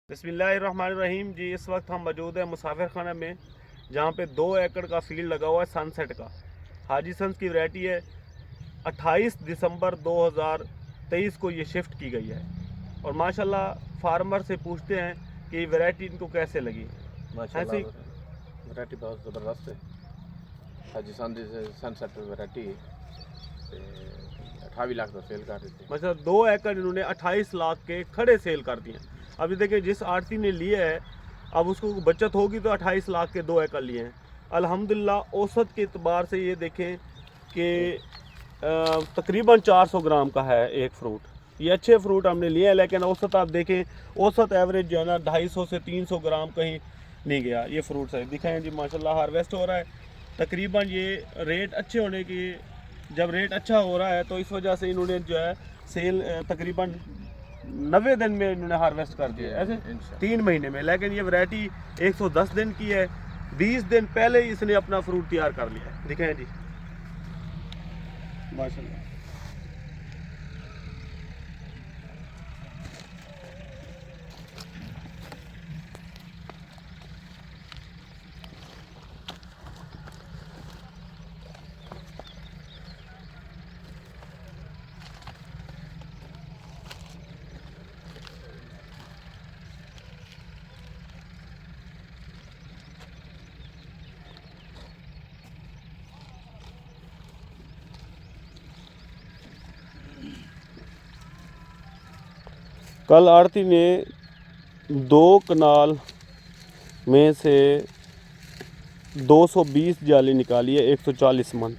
बिस्मिल्लाहिर्रहमानिर्रहीम जी। इस वक्त हम मौजूद हैं मुसाफिर खाना में, जहाँ पे 2 एकड़ का फील्ड लगा हुआ है सनसेट का। हाजी सन्स की वैरायटी है। 28 दिसंबर 2023 को ये शिफ्ट की गई है और माशाल्लाह फार्मर से पूछते हैं कि वैरायटी इनको कैसे लगी। माशाल्लाह वैरायटी बहुत ज़बरदस्त है। हाजी सनसेट वैरायटी 28 लाख का सेल कर देते हैं। मतलब 2 एकड़ इन्होंने 28 लाख के खड़े सेल कर दिए। अभी देखिए जिस आड़ती ने लिए है, अब उसको बचत होगी तो 28 लाख के 2 एकड़ लिए हैं। अल्हम्दुलिल्लाह औसत के एतबार से ये देखें कि तकरीबन 400 ग्राम का है एक फ्रूट। ये अच्छे फ्रूट हमने लिए हैं, लेकिन औसत आप देखें, औसत एवरेज जो है ना 250 से 300 ग्राम कहीं नहीं गया। ये फ्रूट है, दिखाएँ जी माशाल्लाह हार्वेस्ट हो रहा है। तकरीबन ये रेट अच्छे होने की, जब रेट अच्छा हो रहा है तो इस वजह से इन्होंने जो है सेल तकरीबन 90 दिन में इन्होंने हार्वेस्ट कर दिया, ऐसे 3 महीने में। लेकिन ये वैरायटी 110 दिन की है, 20 दिन पहले ही इसने अपना फ्रूट तैयार कर लिया है। दिखाएं जी माशाल्लाह। कल आड़ती ने 2 कनाल में से 220 जाली निकाली है, 140 मन।